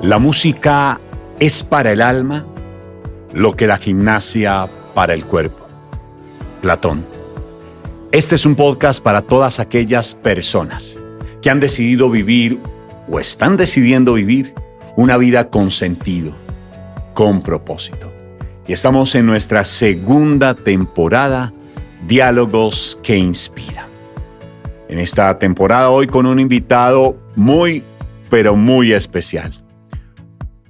La música es para el alma lo que la gimnasia para el cuerpo. Platón. Este es un podcast para todas aquellas personas que han decidido vivir o están decidiendo vivir una vida con sentido, con propósito. Y estamos en nuestra segunda temporada, Diálogos que Inspiran. En esta temporada hoy con un invitado muy, pero muy especial.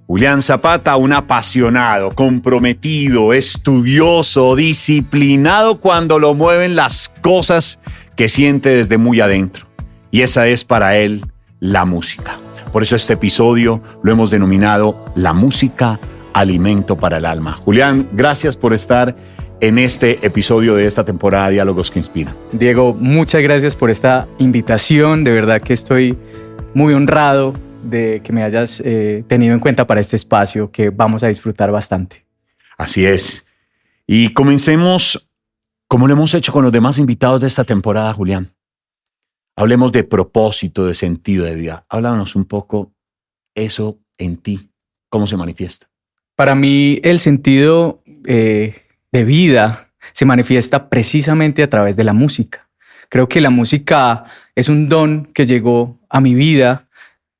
Julián Zapata, un apasionado, comprometido, estudioso, disciplinado cuando lo mueven las cosas que siente desde muy adentro. Y esa es para él la música. Por eso este episodio lo hemos denominado La música, alimento para el alma. Julián, gracias por estar en este episodio de esta temporada de Diálogos que Inspiran. Diego, muchas gracias por esta invitación. De verdad que estoy muy honrado de que me hayas tenido en cuenta para este espacio que vamos a disfrutar bastante. Así es. Y comencemos como lo hemos hecho con los demás invitados de esta temporada, Julián. Hablemos de propósito, de sentido de vida. Háblanos un poco eso en ti, cómo se manifiesta. Para mí el sentido de vida se manifiesta precisamente a través de la música. Creo que la música es un don que llegó a mi vida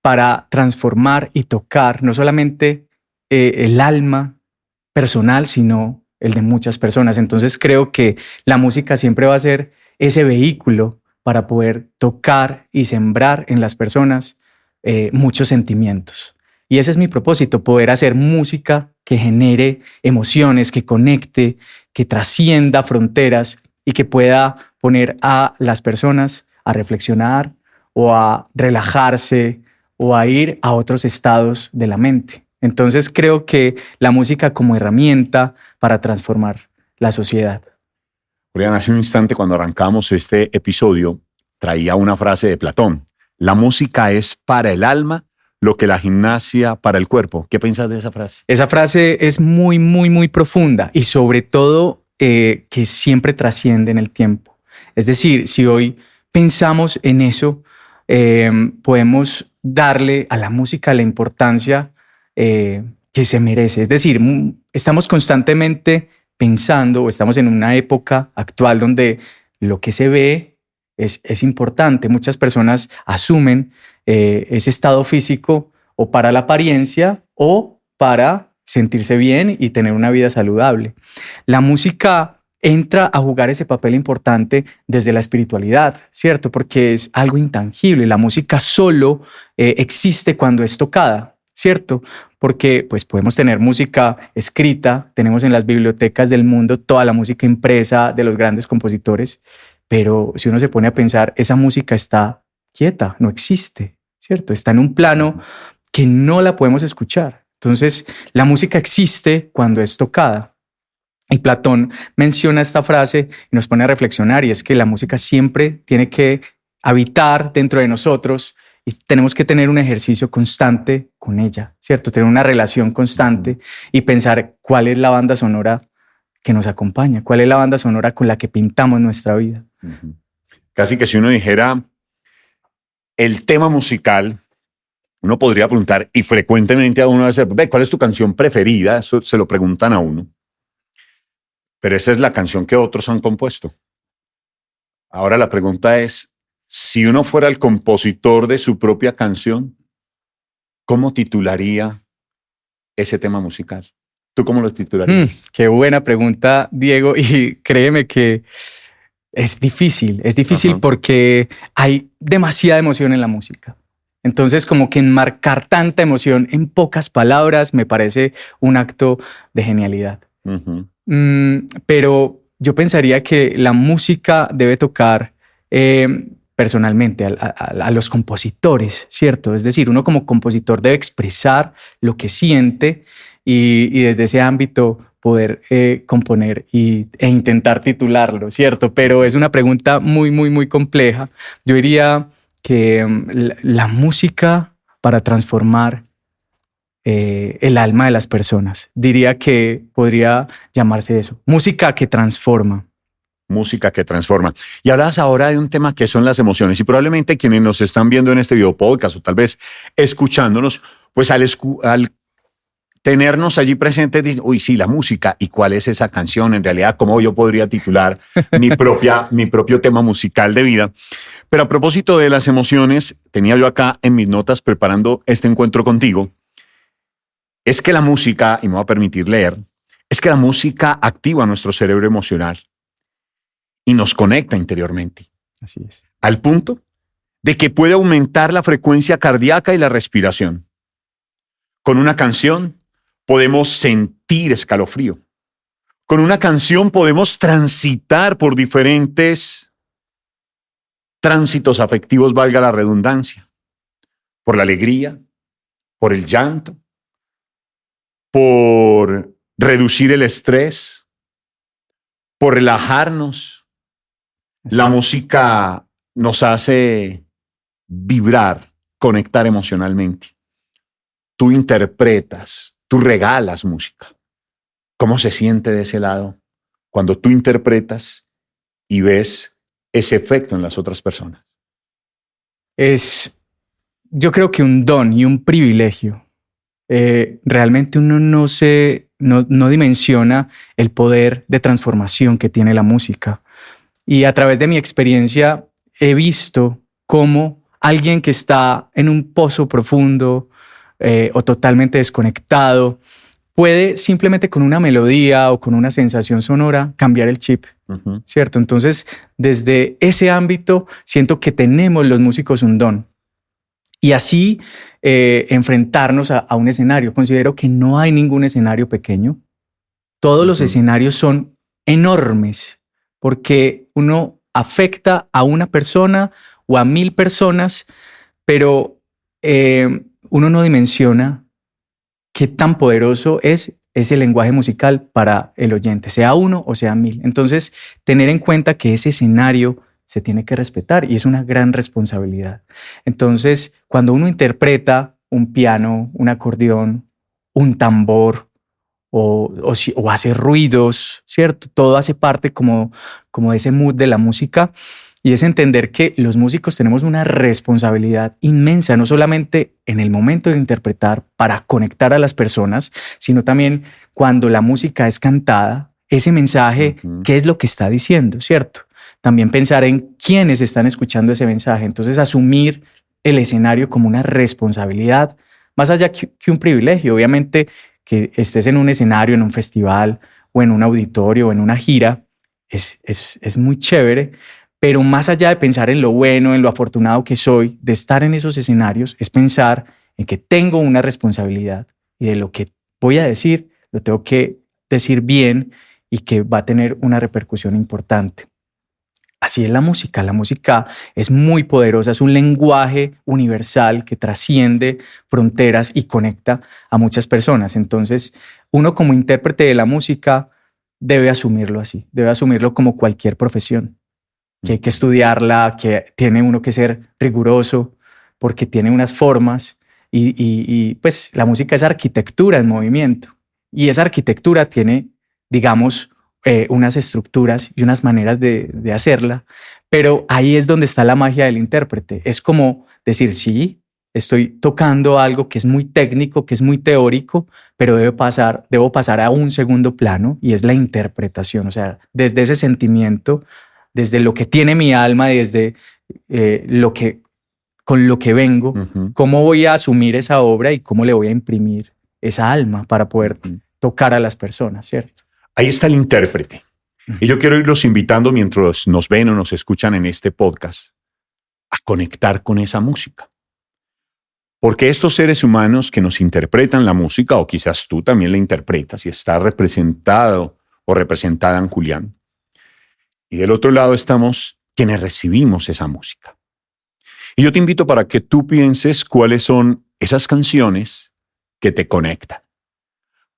para transformar y tocar no solamente el alma personal, sino el de muchas personas. Entonces creo que la música siempre va a ser ese vehículo para poder tocar y sembrar en las personas muchos sentimientos. Y ese es mi propósito, poder hacer música que genere emociones, que conecte, que trascienda fronteras y que pueda poner a las personas a reflexionar o a relajarse o a ir a otros estados de la mente. Entonces creo que la música como herramienta para transformar la sociedad. Julián, hace un instante cuando arrancamos este episodio traía una frase de Platón. La música es para el alma lo que la gimnasia para el cuerpo. ¿Qué piensas de esa frase? Esa frase es muy, muy, muy profunda y sobre todo que siempre trasciende en el tiempo. Es decir, si hoy pensamos en eso, podemos darle a la música la importancia que se merece. Es decir, estamos constantemente pensando o estamos en una época actual donde lo que se ve es importante. Muchas personas asumen ese estado físico o para la apariencia o para sentirse bien y tener una vida saludable. La música entra a jugar ese papel importante desde la espiritualidad, ¿cierto? Porque es algo intangible. La música solo existe cuando es tocada, ¿cierto? Porque pues podemos tener música escrita, tenemos en las bibliotecas del mundo toda la música impresa de los grandes compositores, pero si uno se pone a pensar, esa música está quieta, no existe, ¿cierto? Está en un plano que no la podemos escuchar. Entonces, la música existe cuando es tocada. Y Platón menciona esta frase y nos pone a reflexionar, y es que la música siempre tiene que habitar dentro de nosotros y tenemos que tener un ejercicio constante con ella, ¿cierto? Tener una relación constante y pensar cuál es la banda sonora que nos acompaña, cuál es la banda sonora con la que pintamos nuestra vida. Casi que si uno dijera el tema musical, uno podría preguntar, y frecuentemente a uno dice, ¿cuál es tu canción preferida? Eso se lo preguntan a uno. Pero esa es la canción que otros han compuesto. Ahora la pregunta es, si uno fuera el compositor de su propia canción, ¿cómo titularía ese tema musical? ¿Tú cómo lo titularías? Qué buena pregunta, Diego, y créeme que es difícil porque hay demasiada emoción en la música. Entonces, como que enmarcar tanta emoción en pocas palabras me parece un acto de genialidad. Pero yo pensaría que la música debe tocar personalmente a los compositores, ¿cierto? Es decir, uno como compositor debe expresar lo que siente y desde ese ámbito poder componer e intentar titularlo, ¿cierto? Pero es una pregunta muy, muy, muy compleja. Yo diría que la música para transformar el alma de las personas. Diría que podría llamarse eso. Música que transforma. Música que transforma. Y hablas ahora de un tema que son las emociones y probablemente quienes nos están viendo en este video podcast o tal vez escuchándonos pues al tenernos allí presentes, dicen, uy, sí, la música, ¿y cuál es esa canción? En realidad, ¿cómo yo podría titular mi propio tema musical de vida? Pero a propósito de las emociones, tenía yo acá en mis notas preparando este encuentro contigo, es que la música, y me voy a permitir leer, es que la música activa nuestro cerebro emocional y nos conecta interiormente. Así es. Al punto de que puede aumentar la frecuencia cardíaca y la respiración. Con una canción podemos sentir escalofrío. Con una canción podemos transitar por diferentes tránsitos afectivos, valga la redundancia, por la alegría, por el llanto, por reducir el estrés, por relajarnos. La música nos hace vibrar, conectar emocionalmente. Tú interpretas, tú regalas música. ¿Cómo se siente de ese lado cuando tú interpretas y ves ese efecto en las otras personas? Es, yo creo que un don y un privilegio. Realmente uno no dimensiona el poder de transformación que tiene la música. Y a través de mi experiencia he visto cómo alguien que está en un pozo profundo o totalmente desconectado puede simplemente con una melodía o con una sensación sonora cambiar el chip, ¿cierto? Entonces, desde ese ámbito siento que tenemos los músicos un don. Y así enfrentarnos a un escenario. Considero que no hay ningún escenario pequeño. Todos los escenarios son enormes porque uno afecta a una persona o a 1000 personas, pero uno no dimensiona qué tan poderoso es ese lenguaje musical para el oyente, sea uno o sea 1000. Entonces, tener en cuenta que ese escenario se tiene que respetar y es una gran responsabilidad. Entonces, cuando uno interpreta un piano, un acordeón, un tambor o hace ruidos, ¿cierto? Todo hace parte como de ese mood de la música. Y es entender que los músicos tenemos una responsabilidad inmensa, no solamente en el momento de interpretar para conectar a las personas, sino también cuando la música es cantada, ese mensaje, ¿qué es lo que está diciendo? ¿Cierto? También pensar en quiénes están escuchando ese mensaje. Entonces, asumir el escenario como una responsabilidad, más allá que un privilegio. Obviamente, que estés en un escenario, en un festival, o en un auditorio, o en una gira, es muy chévere. Pero más allá de pensar en lo bueno, en lo afortunado que soy de estar en esos escenarios, es pensar en que tengo una responsabilidad y de lo que voy a decir, lo tengo que decir bien y que va a tener una repercusión importante. Así es la música. La música es muy poderosa, es un lenguaje universal que trasciende fronteras y conecta a muchas personas. Entonces, uno como intérprete de la música debe asumirlo así, debe asumirlo como cualquier profesión. Que hay que estudiarla, que tiene uno que ser riguroso porque tiene unas formas y pues la música es arquitectura en movimiento y esa arquitectura tiene, digamos, unas estructuras y unas maneras de hacerla, pero ahí es donde está la magia del intérprete. Es como decir, sí, estoy tocando algo que es muy técnico, que es muy teórico, pero debo pasar a un segundo plano y es la interpretación, o sea, desde ese sentimiento, desde lo que tiene mi alma, desde con lo que vengo, cómo voy a asumir esa obra y cómo le voy a imprimir esa alma para poder tocar a las personas, ¿cierto? Ahí está el intérprete. Y yo quiero irlos invitando mientras nos ven o nos escuchan en este podcast a conectar con esa música. Porque estos seres humanos que nos interpretan la música, o quizás tú también la interpretas y está representado o representada en Julián, y del otro lado estamos quienes recibimos esa música. Y yo te invito para que tú pienses cuáles son esas canciones que te conectan.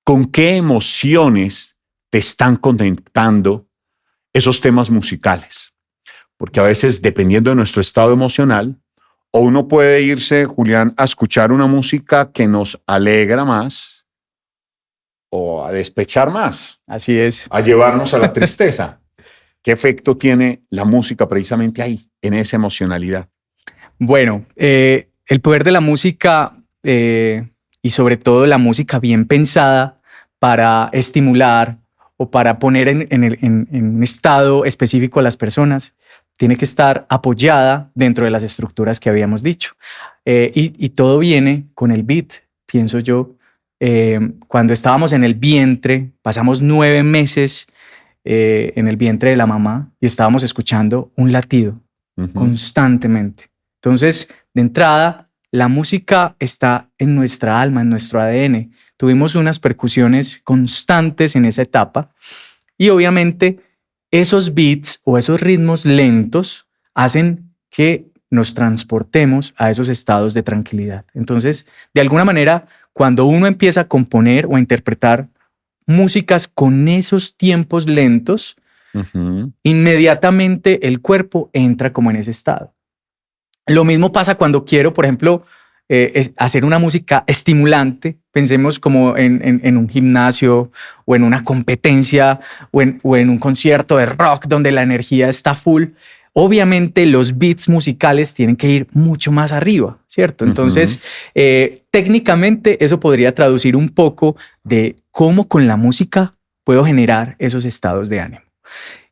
¿Con qué emociones te están conectando esos temas musicales? Porque a veces, dependiendo de nuestro estado emocional, o uno puede irse, Julián, a escuchar una música que nos alegra más o a despechar más. Así es. A llevarnos a la tristeza. ¿Qué efecto tiene la música precisamente ahí, en esa emocionalidad? Bueno, el poder de la música y sobre todo la música bien pensada para estimular o para poner en un estado específico a las personas, tiene que estar apoyada dentro de las estructuras que habíamos dicho. Y todo viene con el beat, pienso yo. Cuando estábamos en el vientre, pasamos 9 meses en el vientre de la mamá y estábamos escuchando un latido constantemente. Entonces, de entrada, la música está en nuestra alma, en nuestro ADN. Tuvimos unas percusiones constantes en esa etapa y obviamente esos beats o esos ritmos lentos hacen que nos transportemos a esos estados de tranquilidad. Entonces, de alguna manera, cuando uno empieza a componer o a interpretar músicas con esos tiempos lentos, inmediatamente el cuerpo entra como en ese estado. Lo mismo pasa cuando quiero, por ejemplo, hacer una música estimulante. Pensemos como en un gimnasio o en una competencia o en un concierto de rock donde la energía está full. Obviamente los beats musicales tienen que ir mucho más arriba, ¿cierto? Entonces, técnicamente eso podría traducir un poco de cómo con la música puedo generar esos estados de ánimo.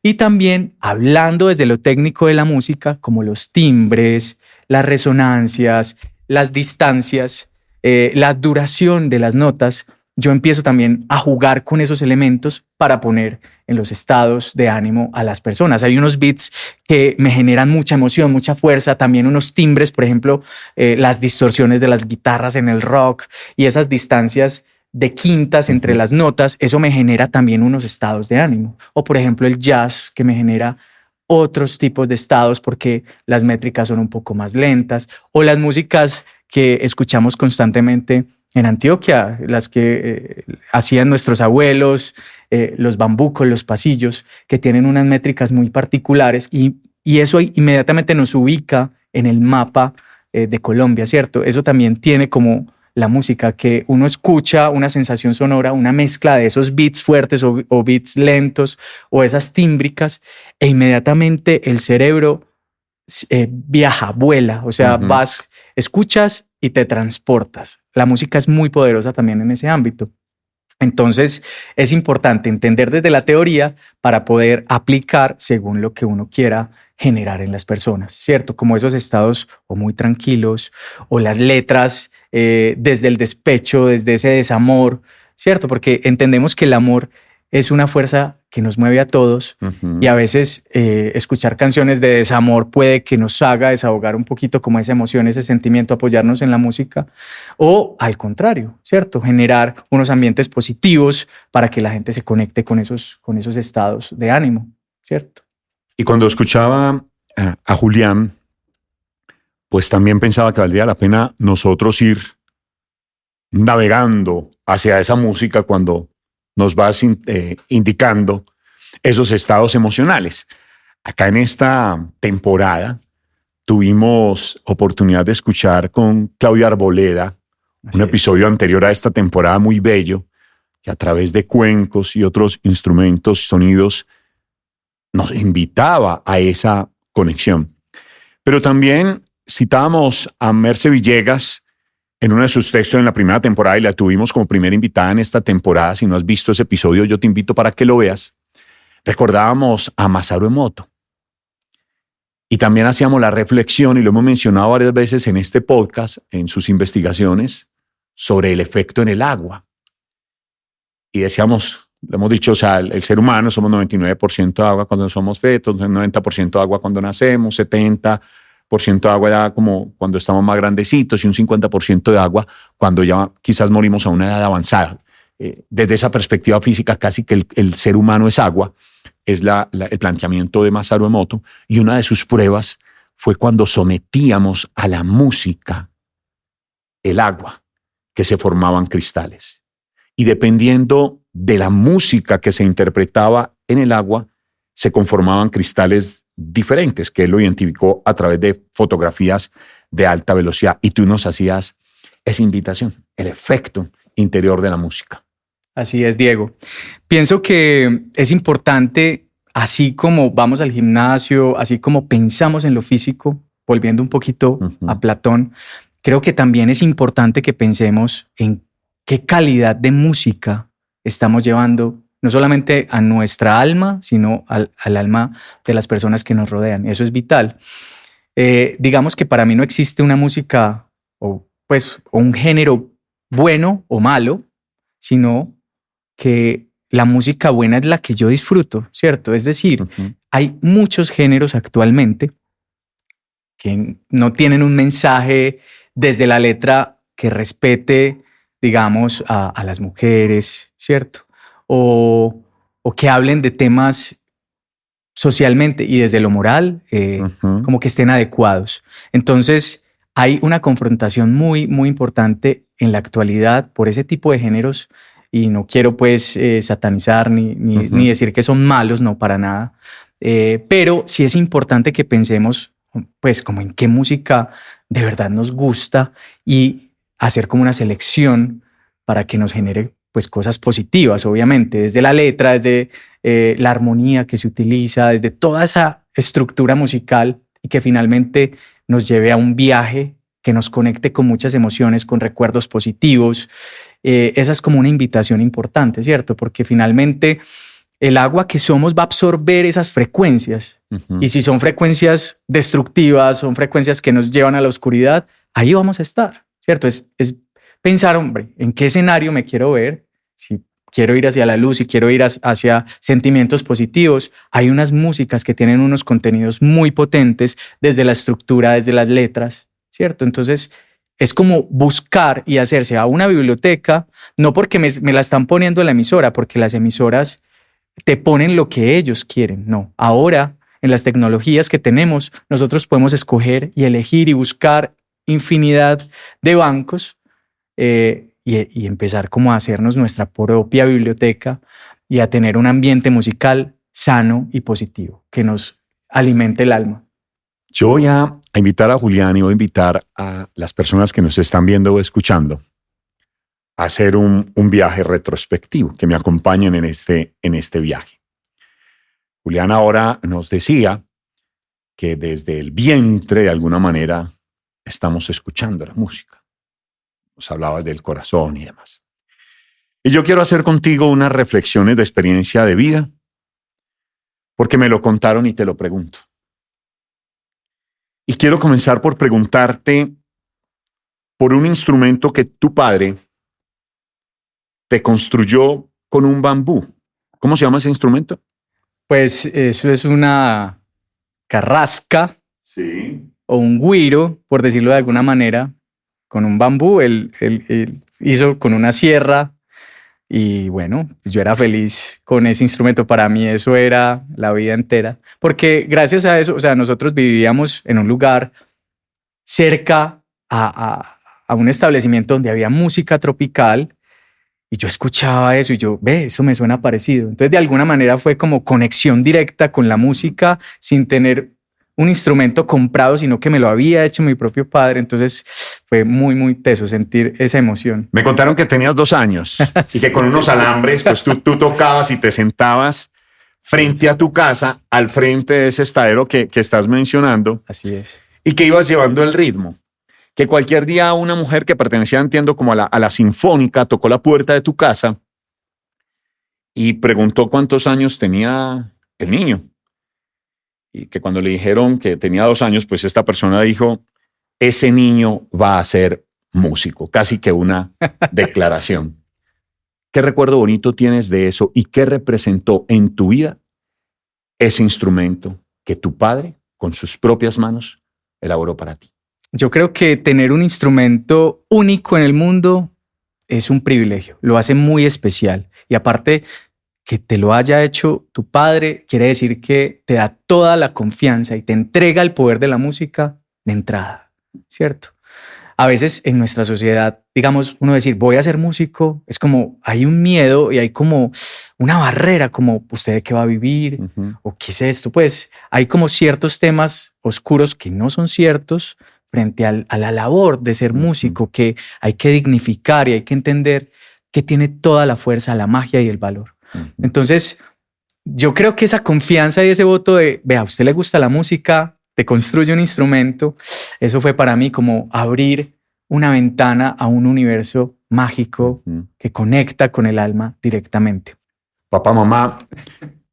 Y también hablando desde lo técnico de la música, como los timbres, las resonancias, las distancias, la duración de las notas, yo empiezo también a jugar con esos elementos para poner en los estados de ánimo a las personas. Hay unos beats que me generan mucha emoción, mucha fuerza, también unos timbres, por ejemplo, las distorsiones de las guitarras en el rock y esas distancias de quintas entre las notas, eso me genera también unos estados de ánimo. O por ejemplo el jazz, que me genera otros tipos de estados porque las métricas son un poco más lentas, o las músicas que escuchamos constantemente en Antioquia, las que hacían nuestros abuelos, los bambucos, los pasillos, que tienen unas métricas muy particulares y eso inmediatamente nos ubica en el mapa de Colombia, ¿cierto? Eso también tiene como la música, que uno escucha una sensación sonora, una mezcla de esos beats fuertes o beats lentos o esas tímbricas e inmediatamente el cerebro viaja, vuela, o sea, vas, escuchas y te transportas. La música es muy poderosa también en ese ámbito. Entonces es importante entender desde la teoría para poder aplicar según lo que uno quiera generar en las personas, ¿cierto? Como esos estados o muy tranquilos o las letras desde el despecho, desde ese desamor, ¿cierto? Porque entendemos que el amor es una fuerza que nos mueve a todos y a veces escuchar canciones de desamor puede que nos haga desahogar un poquito como esa emoción, ese sentimiento, apoyarnos en la música o al contrario, ¿cierto? Generar unos ambientes positivos para que la gente se conecte con esos estados de ánimo, ¿cierto? Y cuando escuchaba a Julián, pues también pensaba que valdría la pena nosotros ir navegando hacia esa música cuando nos vas indicando esos estados emocionales. Acá en esta temporada tuvimos oportunidad de escuchar con Claudia Arboleda un episodio anterior a esta temporada muy bello, que a través de cuencos y otros instrumentos y sonidos nos invitaba a esa conexión. Pero también citábamos a Merce Villegas en uno de sus textos en la primera temporada y la tuvimos como primera invitada en esta temporada. Si no has visto ese episodio, yo te invito para que lo veas. Recordábamos a Masaru Emoto. Y también hacíamos la reflexión, y lo hemos mencionado varias veces en este podcast, en sus investigaciones, sobre el efecto en el agua. Y decíamos, lo hemos dicho, o sea, el ser humano somos 99% de agua cuando somos fetos, 90% de agua cuando nacemos, 70% de agua ya como cuando estamos más grandecitos y un 50% de agua cuando ya quizás morimos a una edad avanzada. Desde esa perspectiva física, casi que el ser humano es agua, es el planteamiento de Masaru Emoto, y una de sus pruebas fue cuando sometíamos a la música el agua, que se formaban cristales. Y dependiendo de la música que se interpretaba en el agua, se conformaban cristales diferentes, que él lo identificó a través de fotografías de alta velocidad. Y tú nos hacías esa invitación, el efecto interior de la música. Así es, Diego. Pienso que es importante, así como vamos al gimnasio, así como pensamos en lo físico, volviendo un poquito a Platón, creo que también es importante que pensemos en qué calidad de música estamos llevando, no solamente a nuestra alma, sino al alma de las personas que nos rodean. Eso es vital. Digamos que para mí no existe una música o un género bueno o malo, sino que la música buena es la que yo disfruto, ¿cierto? Es decir, hay muchos géneros actualmente que no tienen un mensaje desde la letra que respete, digamos, a las mujeres, ¿cierto? O que hablen de temas socialmente y desde lo moral, como que estén adecuados. Entonces, hay una confrontación muy, muy importante en la actualidad por ese tipo de géneros, y no quiero pues satanizar ni decir que son malos, no, para nada. Pero sí es importante que pensemos pues como en qué música de verdad nos gusta y hacer como una selección para que nos genere pues cosas positivas, obviamente, desde la letra, desde la armonía que se utiliza, desde toda esa estructura musical, y que finalmente nos lleve a un viaje que nos conecte con muchas emociones, con recuerdos positivos. Esa es como una invitación importante, ¿cierto? Porque finalmente el agua que somos va a absorber esas frecuencias. Y si son frecuencias destructivas, son frecuencias que nos llevan a la oscuridad, ahí vamos a estar, ¿cierto? Es pensar, hombre, ¿en qué escenario me quiero ver? Si quiero ir hacia la luz, si quiero ir hacia sentimientos positivos, hay unas músicas que tienen unos contenidos muy potentes desde la estructura, desde las letras, ¿cierto? Entonces es como buscar y hacerse a una biblioteca, no porque me la están poniendo en la emisora, porque las emisoras te ponen lo que ellos quieren, no. Ahora, en las tecnologías que tenemos, nosotros podemos escoger y elegir y buscar infinidad de bancos, y empezar como a hacernos nuestra propia biblioteca y a tener un ambiente musical sano y positivo que nos alimente el alma. Yo voy a invitar a Julián y voy a invitar a las personas que nos están viendo o escuchando a hacer un viaje retrospectivo, que me acompañen en este viaje. Julián ahora nos decía que desde el vientre, de alguna manera, estamos escuchando la música. Nos hablabas del corazón y demás. Y yo quiero hacer contigo unas reflexiones de experiencia de vida, porque me lo contaron y te lo pregunto. Y quiero comenzar por preguntarte por un instrumento que tu padre te construyó con un bambú. ¿Cómo se llama ese instrumento? Pues eso es una carrasca, sí, o un güiro, por decirlo de alguna manera, con un bambú. Él hizo con una sierra, y bueno, yo era feliz con ese instrumento. Para mí eso era la vida entera, porque gracias a eso, o sea, nosotros vivíamos en un lugar cerca a un establecimiento donde había música tropical, y yo escuchaba eso y yo, eso me suena parecido. Entonces, de alguna manera fue como conexión directa con la música, sin tener un instrumento comprado, sino que me lo había hecho mi propio padre. Entonces fue muy, muy teso sentir esa emoción. Me contaron que tenías 2 años y que con unos alambres, pues tú tocabas y te sentabas frente a tu casa, al frente de ese estadero que estás mencionando. Así es. Y que ibas llevando el ritmo. Que cualquier día una mujer que pertenecía, entiendo, como a la Sinfónica, tocó la puerta de tu casa y preguntó cuántos años tenía el niño. Y que cuando le dijeron que tenía 2 años, pues esta persona dijo, ese niño va a ser músico. Casi que una declaración. ¿Qué recuerdo bonito tienes de eso y qué representó en tu vida ese instrumento que tu padre, con sus propias manos, elaboró para ti? Yo creo que tener un instrumento único en el mundo es un privilegio, lo hace muy especial. Y aparte, que te lo haya hecho tu padre quiere decir que te da toda la confianza y te entrega el poder de la música de entrada, ¿cierto? A veces en nuestra sociedad, digamos, uno decir voy a ser músico, es como hay un miedo y hay como una barrera, como usted de qué va a vivir, o qué es esto. Pues hay como ciertos temas oscuros que no son ciertos frente a la labor de ser músico, que hay que dignificar y hay que entender que tiene toda la fuerza, la magia y el valor. Entonces, yo creo que esa confianza y ese voto de, vea, a usted le gusta la música, te construye un instrumento, eso fue para mí como abrir una ventana a un universo mágico que conecta con el alma directamente. Papá, mamá,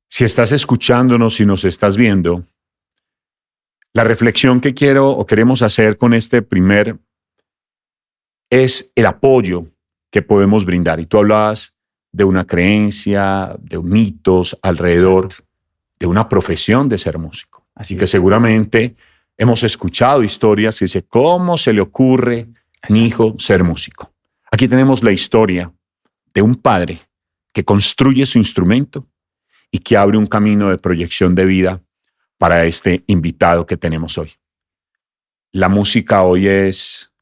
si estás escuchándonos y nos estás viendo, la reflexión que quiero o queremos hacer con este primer es el apoyo que podemos brindar. Y tú hablabas de una creencia, de mitos alrededor de una profesión de ser músico. Así que seguramente hemos escuchado historias que dicen, ¿cómo se le ocurre a mi hijo ser músico? Aquí tenemos la historia de un padre que construye su instrumento y que abre un camino de proyección de vida para este invitado que tenemos hoy. La música hoy es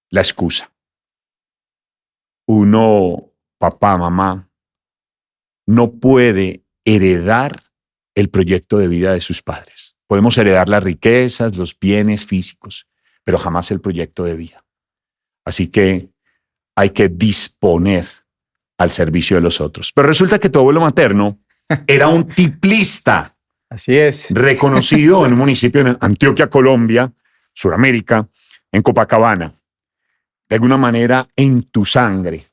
la excusa. Uno, papá, mamá, no puede heredar el proyecto de vida de sus padres. Podemos heredar las riquezas, los bienes físicos, pero jamás el proyecto de vida. Así que hay que disponer al servicio de los otros. Pero resulta que tu abuelo materno era un tiplista. Así es. Reconocido en un municipio en Antioquia, Colombia, Sudamérica, en Copacabana. De alguna manera, en tu sangre,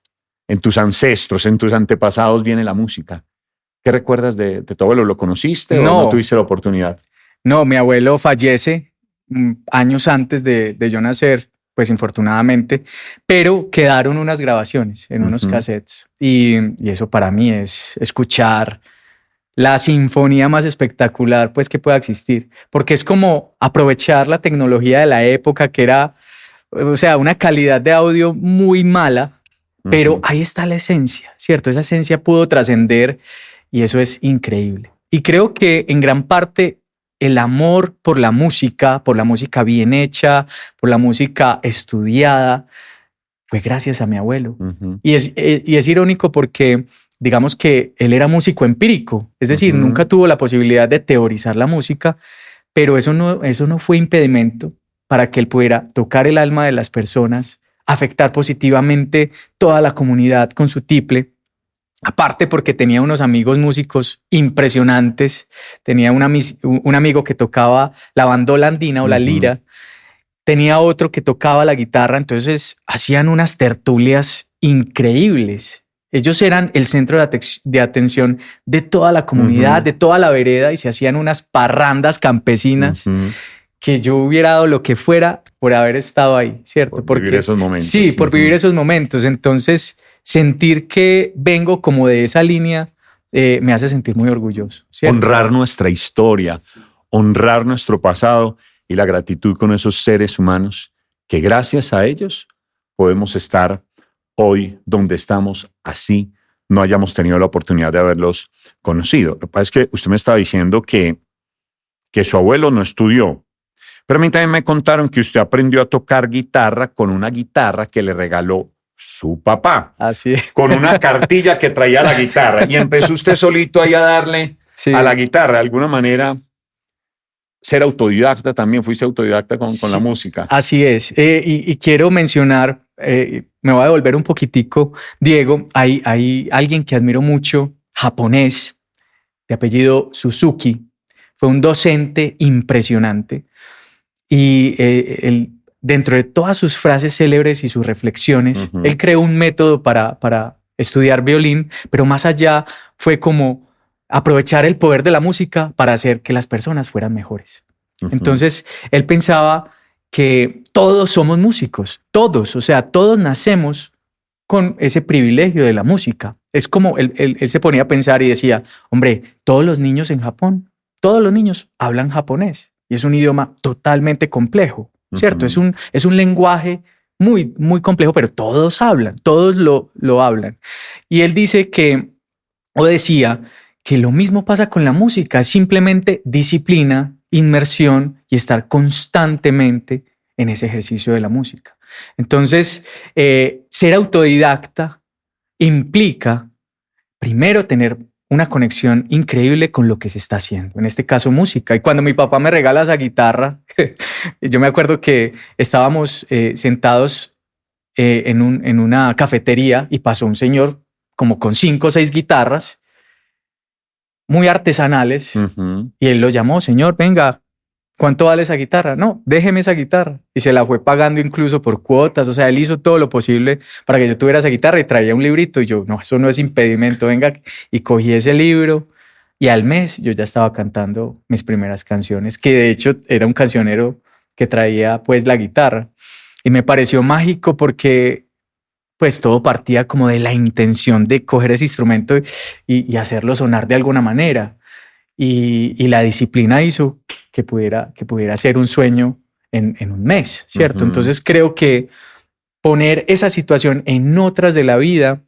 en tus ancestros, en tus antepasados viene la música. ¿Qué recuerdas de tu abuelo? ¿Lo conociste o no tuviste la oportunidad? No, mi abuelo fallece años antes de yo nacer, pues infortunadamente, pero quedaron unas grabaciones en unos cassettes y eso para mí es escuchar la sinfonía más espectacular pues que pueda existir, porque es como aprovechar la tecnología de la época que era, o sea, una calidad de audio muy mala, pero ahí está la esencia, ¿cierto? Esa esencia pudo trascender y eso es increíble. Y creo que en gran parte el amor por la música bien hecha, por la música estudiada, fue gracias a mi abuelo. Y es irónico porque digamos que él era músico empírico, es decir, nunca tuvo la posibilidad de teorizar la música, pero eso no fue impedimento para que él pudiera tocar el alma de las personas, afectar positivamente toda la comunidad con su tiple. Aparte porque tenía unos amigos músicos impresionantes, tenía un amigo que tocaba la bandola andina o la lira, tenía otro que tocaba la guitarra, entonces hacían unas tertulias increíbles. Ellos eran el centro de atención de toda la comunidad, de toda la vereda, y se hacían unas parrandas campesinas que yo hubiera dado lo que fuera por haber estado ahí, ¿cierto? Por vivir esos momentos. Sí, por vivir esos momentos. Entonces, sentir que vengo como de esa línea me hace sentir muy orgulloso, ¿cierto? Honrar nuestra historia, honrar nuestro pasado y la gratitud con esos seres humanos que gracias a ellos podemos estar hoy donde estamos, así no hayamos tenido la oportunidad de haberlos conocido. Lo que pasa es que usted me estaba diciendo que su abuelo no estudió, pero a mí también me contaron que usted aprendió a tocar guitarra con una guitarra que le regaló su papá. Así es. Con una cartilla que traía la guitarra y empezó usted solito ahí a darle a la guitarra. De alguna manera, ser autodidacta también, fuiste autodidacta con la música. Así es. Y quiero mencionar, me voy a devolver un poquitico, Diego, hay alguien que admiro mucho, japonés, de apellido Suzuki. Fue un docente impresionante y él, dentro de todas sus frases célebres y sus reflexiones, él creó un método para estudiar violín, pero más allá fue como aprovechar el poder de la música para hacer que las personas fueran mejores. Entonces, él pensaba que todos somos músicos, todos, o sea, todos nacemos con ese privilegio de la música. Es como él se ponía a pensar y decía, hombre, todos los niños en Japón, todos los niños hablan japonés y es un idioma totalmente complejo. ¿Cierto? Es un lenguaje muy, muy complejo, pero todos hablan, todos lo hablan. Y él dice decía que lo mismo pasa con la música, es simplemente disciplina, inmersión y estar constantemente en ese ejercicio de la música. Entonces, ser autodidacta implica primero tener una conexión increíble con lo que se está haciendo, en este caso música. Y cuando mi papá me regala esa guitarra, yo me acuerdo que estábamos sentados en una cafetería y pasó un señor como con 5 o 6 guitarras muy artesanales y él lo llamó, señor, venga, ¿cuánto vale esa guitarra? No, déjeme esa guitarra. Y se la fue pagando incluso por cuotas. O sea, él hizo todo lo posible para que yo tuviera esa guitarra y traía un librito. Y yo, no, eso no es impedimento, venga. Y cogí ese libro y al mes yo ya estaba cantando mis primeras canciones, que de hecho era un cancionero que traía pues la guitarra. Y me pareció mágico porque pues todo partía como de la intención de coger ese instrumento y hacerlo sonar de alguna manera. Y la disciplina hizo que pudiera ser un sueño en un mes, ¿cierto? Uh-huh. Entonces creo que poner esa situación en otras de la vida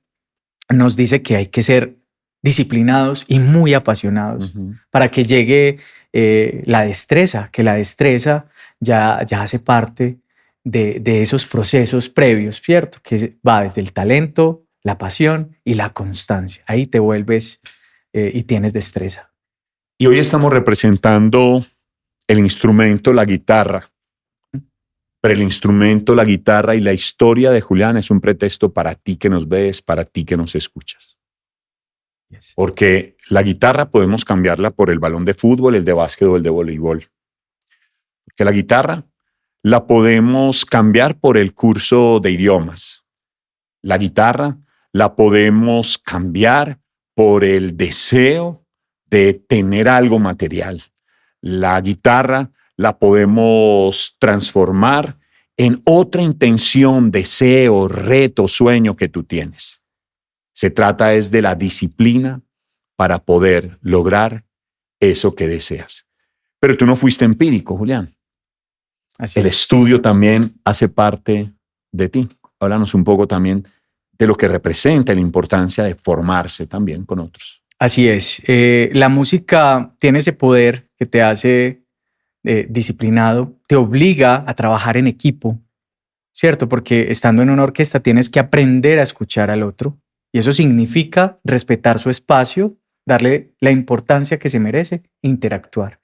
nos dice que hay que ser disciplinados y muy apasionados uh-huh. para que llegue la destreza, que la destreza ya hace parte de esos procesos previos, ¿cierto? Que va desde el talento, la pasión y la constancia. Ahí te vuelves y tienes destreza. Y hoy estamos representando el instrumento, la guitarra. Pero el instrumento, la guitarra y la historia de Julián es un pretexto para ti que nos ves, para ti que nos escuchas. Yes. Porque la guitarra podemos cambiarla por el balón de fútbol, el de básquet o el de voleibol. Porque la guitarra la podemos cambiar por el curso de idiomas. La guitarra la podemos cambiar por el deseo de tener algo material. La guitarra la podemos transformar en otra intención, deseo, reto, sueño que tú tienes. Se trata es de la disciplina para poder lograr eso que deseas. Pero tú no fuiste empírico, Julián. Así el estudio también hace parte de ti. Háblanos un poco también de lo que representa la importancia de formarse también con otros. Así es. La música tiene ese poder que te hace disciplinado, te obliga a trabajar en equipo, ¿cierto? Porque estando en una orquesta tienes que aprender a escuchar al otro y eso significa respetar su espacio, darle la importancia que se merece, interactuar.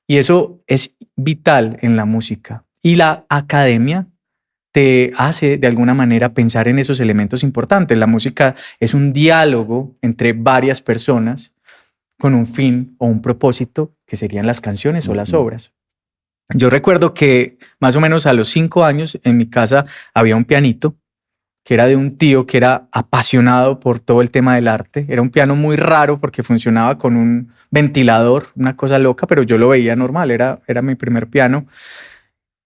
Y eso es vital en la música. Y la academia te hace de alguna manera pensar en esos elementos importantes. La música es un diálogo entre varias personas con un fin o un propósito que serían las canciones o las obras. Yo recuerdo que más o menos a los 5 años en mi casa había un pianito que era de un tío que era apasionado por todo el tema del arte. Era un piano muy raro porque funcionaba con un ventilador, una cosa loca, pero yo lo veía normal, era mi primer piano.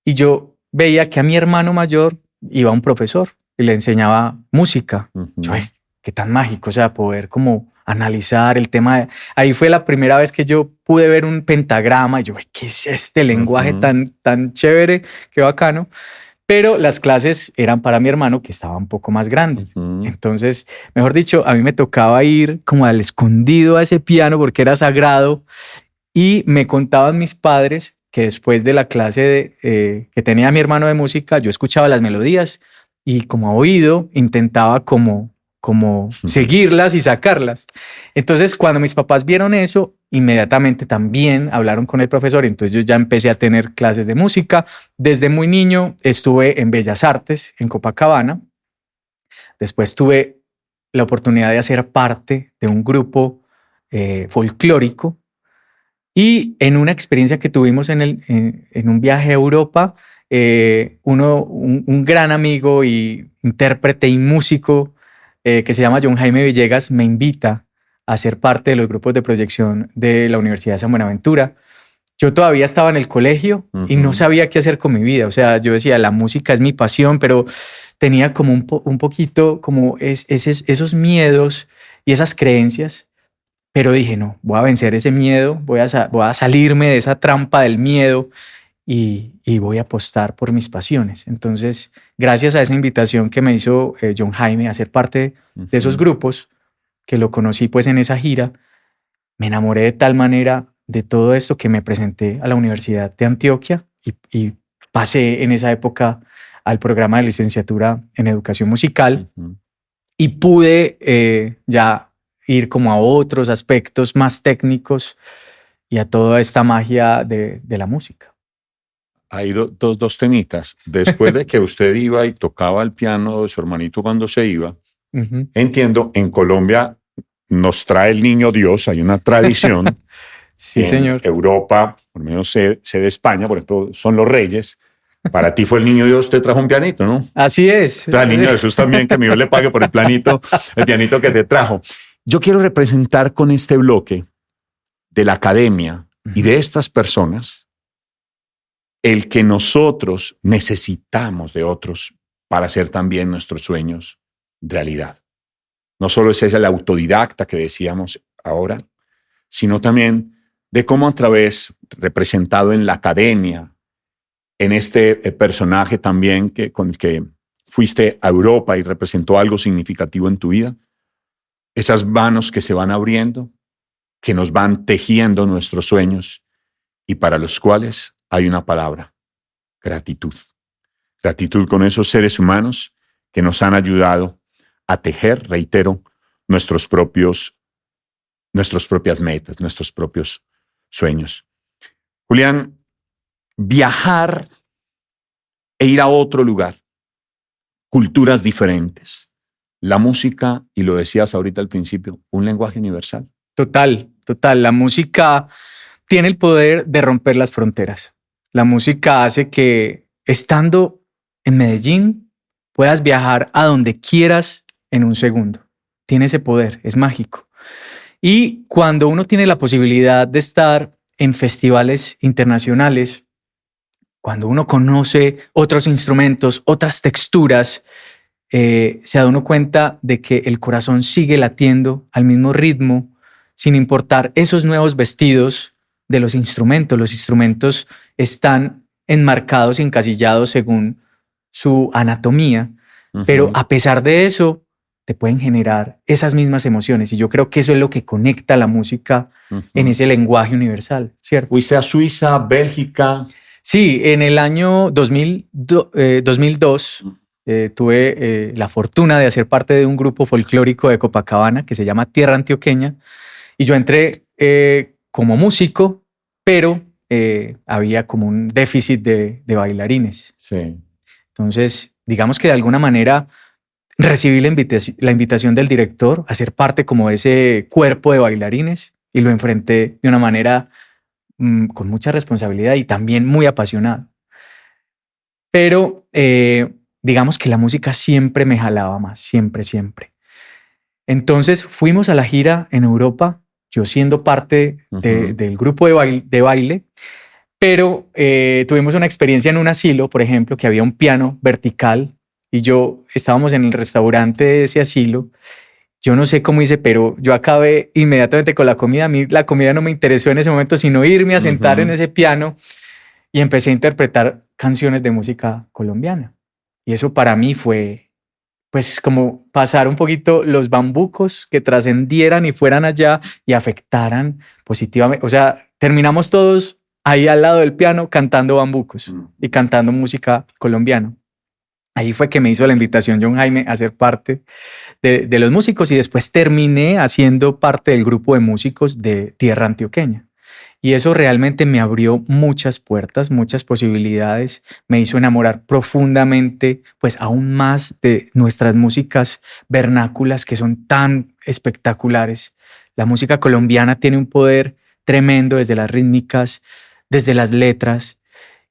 Y yo veía que a mi hermano mayor iba un profesor y le enseñaba música. Uh-huh. Yo, qué tan mágico, o sea, poder como analizar el tema. Ahí fue la primera vez que yo pude ver un pentagrama y yo, ¿qué es este lenguaje tan chévere? Qué bacano. Pero las clases eran para mi hermano que estaba un poco más grande. Uh-huh. Entonces, mejor dicho, a mí me tocaba ir como al escondido a ese piano porque era sagrado y me contaban mis padres que después de la clase que tenía mi hermano de música, yo escuchaba las melodías y como a oído intentaba como seguirlas y sacarlas. Entonces, cuando mis papás vieron eso, inmediatamente también hablaron con el profesor. Entonces yo ya empecé a tener clases de música. Desde muy niño estuve en Bellas Artes, en Copacabana. Después tuve la oportunidad de hacer parte de un grupo folclórico. Y en una experiencia que tuvimos en un viaje a Europa, un gran amigo y intérprete y músico que se llama John Jaime Villegas me invita a ser parte de los grupos de proyección de la Universidad de San Buenaventura. Yo todavía estaba en el colegio uh-huh. y no sabía qué hacer con mi vida. O sea, yo decía, la música es mi pasión, pero tenía como un poquito como esos miedos y esas creencias. Pero dije, no, voy a vencer ese miedo, voy a salirme de esa trampa del miedo y voy a apostar por mis pasiones. Entonces, gracias a esa invitación que me hizo John Jaime a ser parte de esos grupos, que lo conocí pues en esa gira, me enamoré de tal manera de todo esto que me presenté a la Universidad de Antioquia y pasé en esa época al programa de licenciatura en educación musical uh-huh. y pude ya ir como a otros aspectos más técnicos y a toda esta magia de la música. Hay dos temitas. Después de que usted iba y tocaba el piano de su hermanito cuando se iba, uh-huh. entiendo, en Colombia nos trae el niño Dios, hay una tradición Sí, en señor. Europa, por lo menos sé de España, por ejemplo, son los Reyes. Para ti fue el niño Dios, te trajo un pianito, ¿no? Así es. Entonces, al niño Jesús también, que mi Dios le pague por el pianito que te trajo. Yo quiero representar con este bloque de la academia y de estas personas el que nosotros necesitamos de otros para hacer también nuestros sueños realidad. No solo es el autodidacta que decíamos ahora, sino también de cómo a través, representado en la academia, en este personaje también con el que fuiste a Europa y representó algo significativo en tu vida, esas manos que se van abriendo, que nos van tejiendo nuestros sueños y para los cuales hay una palabra: gratitud. Gratitud con esos seres humanos que nos han ayudado a tejer, reitero, nuestras propias metas, nuestros propios sueños. Julián, viajar e ir a otro lugar, culturas diferentes, la música, y lo decías ahorita al principio, un lenguaje universal. Total. La música tiene el poder de romper las fronteras. La música hace que, estando en Medellín, puedas viajar a donde quieras en un segundo. Tiene ese poder, es mágico. Y cuando uno tiene la posibilidad de estar en festivales internacionales, cuando uno conoce otros instrumentos, otras texturas, se da uno cuenta de que el corazón sigue latiendo al mismo ritmo, sin importar esos nuevos vestidos de los instrumentos. Los instrumentos están enmarcados y encasillados según su anatomía, pero a pesar de eso, te pueden generar esas mismas emociones. Y yo creo que eso es lo que conecta la música en ese lenguaje universal, ¿cierto? ¿Fuiste a Suiza, Bélgica? Sí, en el año 2002 tuve la fortuna de hacer parte de un grupo folclórico de Copacabana que se llama Tierra Antioqueña. Y yo entré como músico, pero había como un déficit de bailarines. Sí. Entonces, digamos que de alguna manera recibí la invitación del director a ser parte como de ese cuerpo de bailarines y lo enfrenté de una manera con mucha responsabilidad y también muy apasionado. Pero digamos que la música siempre me jalaba más, siempre. Entonces fuimos a la gira en Europa, yo siendo parte del grupo de baile, pero tuvimos una experiencia en un asilo, por ejemplo, que había un piano vertical y estábamos en el restaurante de ese asilo. Yo no sé cómo hice, pero yo acabé inmediatamente con la comida. A mí la comida no me interesó en ese momento, sino irme a sentar en ese piano y empecé a interpretar canciones de música colombiana. Y eso para mí fue pues como pasar un poquito los bambucos que trascendieran y fueran allá y afectaran positivamente. O sea, terminamos todos ahí al lado del piano cantando bambucos y cantando música colombiana. Ahí fue que me hizo la invitación John Jaime a ser parte de los músicos y después terminé haciendo parte del grupo de músicos de Tierra Antioqueña. Y eso realmente me abrió muchas puertas, muchas posibilidades, me hizo enamorar profundamente, pues aún más de nuestras músicas vernáculas que son tan espectaculares. La música colombiana tiene un poder tremendo desde las rítmicas, desde las letras,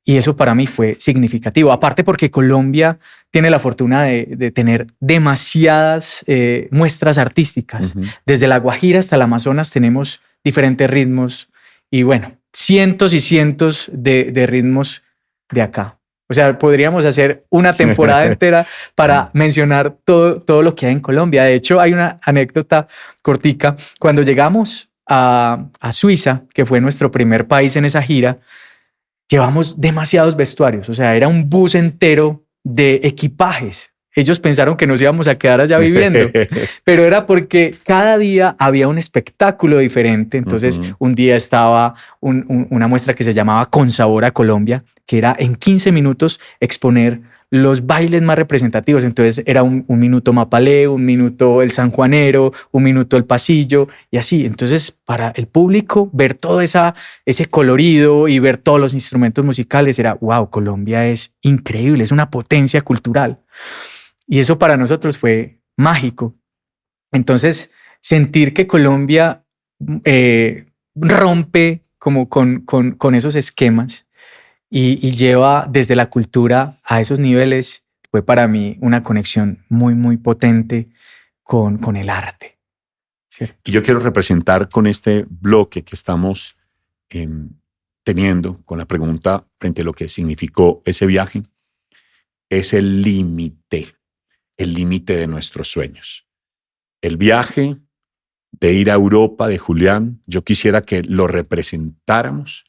y eso para mí fue significativo. Aparte porque Colombia tiene la fortuna de tener demasiadas muestras artísticas. Desde la Guajira hasta el Amazonas tenemos diferentes ritmos, y bueno, cientos y cientos de ritmos de acá. O sea, podríamos hacer una temporada entera para mencionar todo lo que hay en Colombia. De hecho, hay una anécdota cortica. Cuando llegamos a Suiza, que fue nuestro primer país en esa gira, llevamos demasiados vestuarios. O sea, era un bus entero de equipajes. Ellos pensaron que nos íbamos a quedar allá viviendo, pero era porque cada día había un espectáculo diferente. Entonces, un día estaba una muestra que se llamaba Con Sabor a Colombia, que era en 15 minutos exponer los bailes más representativos. Entonces era un minuto Mapalé, un minuto el sanjuanero, un minuto el pasillo y así. Entonces para el público ver todo ese colorido y ver todos los instrumentos musicales era wow, Colombia es increíble, es una potencia cultural. Y eso para nosotros fue mágico. Entonces sentir que Colombia rompe como con esos esquemas y lleva desde la cultura a esos niveles. Fue para mí una conexión muy, muy potente con el arte, ¿cierto? Y yo quiero representar con este bloque que estamos teniendo, con la pregunta frente a lo que significó ese viaje, es el límite de nuestros sueños. El viaje de ir a Europa de Julián, yo quisiera que lo representáramos,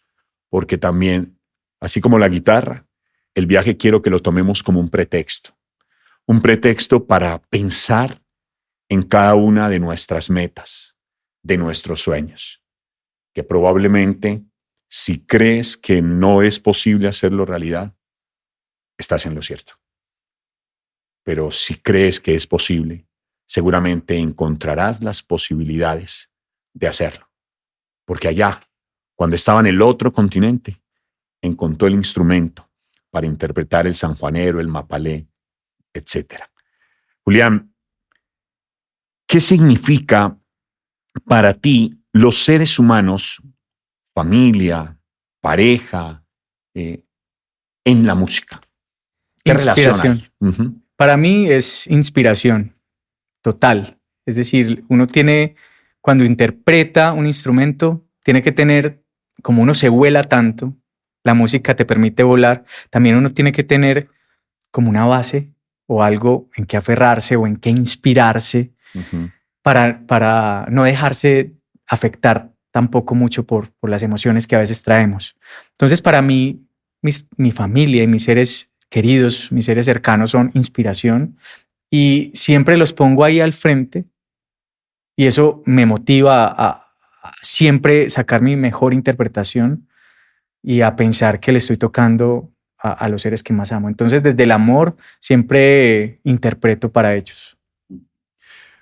porque también, así como la guitarra, el viaje quiero que lo tomemos como un pretexto para pensar en cada una de nuestras metas, de nuestros sueños, que probablemente si crees que no es posible hacerlo realidad, estás en lo cierto. Pero si crees que es posible, seguramente encontrarás las posibilidades de hacerlo. Porque allá, cuando estaba en el otro continente, encontró el instrumento para interpretar el sanjuanero, el mapalé, etc. Julián, ¿qué significa para ti los seres humanos, familia, pareja, en la música? ¿Qué relación hay? Uh-huh. Para mí es inspiración total. Es decir, cuando interpreta un instrumento, tiene que tener, como uno se vuela tanto, la música te permite volar, también uno tiene que tener como una base o algo en que aferrarse o en que inspirarse, uh-huh, para no dejarse afectar tampoco mucho por las emociones que a veces traemos. Entonces, para mí, mi familia y mis seres queridos, mis seres cercanos son inspiración y siempre los pongo ahí al frente y eso me motiva a siempre sacar mi mejor interpretación y a pensar que le estoy tocando a los seres que más amo. Entonces, desde el amor siempre interpreto para ellos.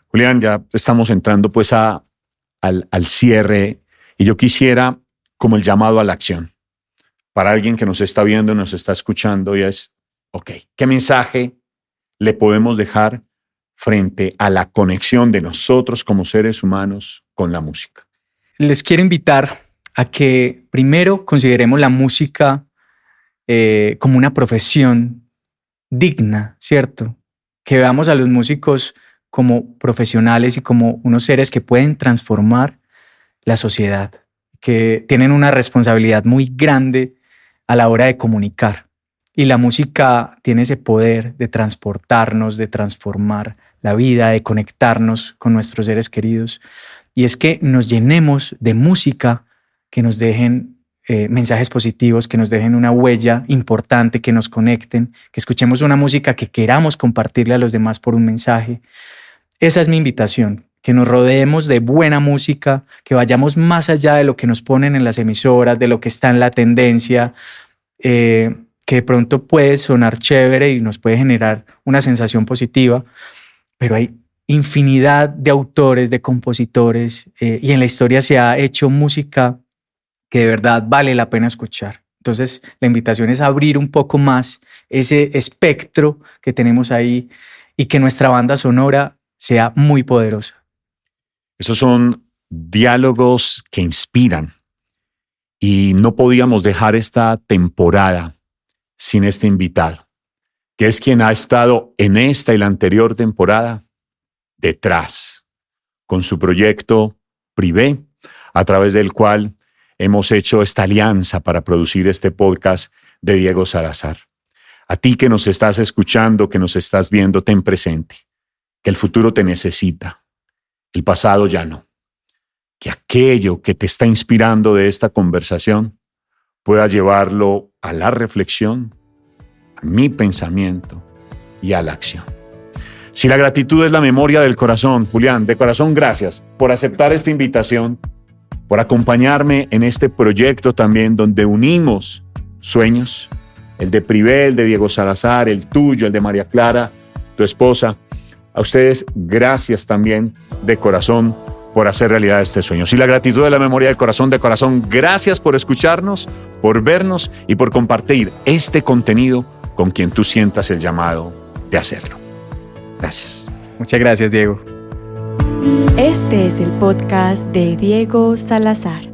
Julián, ya estamos entrando pues al cierre y yo quisiera como el llamado a la acción para alguien que nos está viendo, nos está escuchando y es, ok, ¿qué mensaje le podemos dejar frente a la conexión de nosotros como seres humanos con la música? Les quiero invitar a que primero consideremos la música como una profesión digna, ¿cierto? Que veamos a los músicos como profesionales y como unos seres que pueden transformar la sociedad, que tienen una responsabilidad muy grande a la hora de comunicar. Y la música tiene ese poder de transportarnos, de transformar la vida, de conectarnos con nuestros seres queridos. Y es que nos llenemos de música que nos dejen mensajes positivos, que nos dejen una huella importante, que nos conecten, que escuchemos una música que queramos compartirle a los demás por un mensaje. Esa es mi invitación, que nos rodeemos de buena música, que vayamos más allá de lo que nos ponen en las emisoras, de lo que está en la tendencia, que de pronto puede sonar chévere y nos puede generar una sensación positiva, pero hay infinidad de autores, de compositores, y en la historia se ha hecho música que de verdad vale la pena escuchar. Entonces, la invitación es abrir un poco más ese espectro que tenemos ahí y que nuestra banda sonora sea muy poderosa. Esos son diálogos que inspiran y no podíamos dejar esta temporada sin este invitado, que es quien ha estado en esta y la anterior temporada detrás, con su proyecto Privé, a través del cual hemos hecho esta alianza para producir este podcast de Diego Salazar. A ti que nos estás escuchando, que nos estás viendo, ten presente que el futuro te necesita, el pasado ya no. Que aquello que te está inspirando de esta conversación pueda llevarlo a la reflexión, a mi pensamiento y a la acción. Si la gratitud es la memoria del corazón, Julián, de corazón gracias por aceptar esta invitación, por acompañarme en este proyecto también donde unimos sueños, el de Privé, el de Diego Salazar, el tuyo, el de María Clara, tu esposa. A ustedes, gracias también de corazón por hacer realidad este sueño. Si la gratitud de la memoria del corazón, de corazón, gracias por escucharnos, por vernos y por compartir este contenido con quien tú sientas el llamado de hacerlo. Gracias. Muchas gracias, Diego. Este es el podcast de Diego Salazar.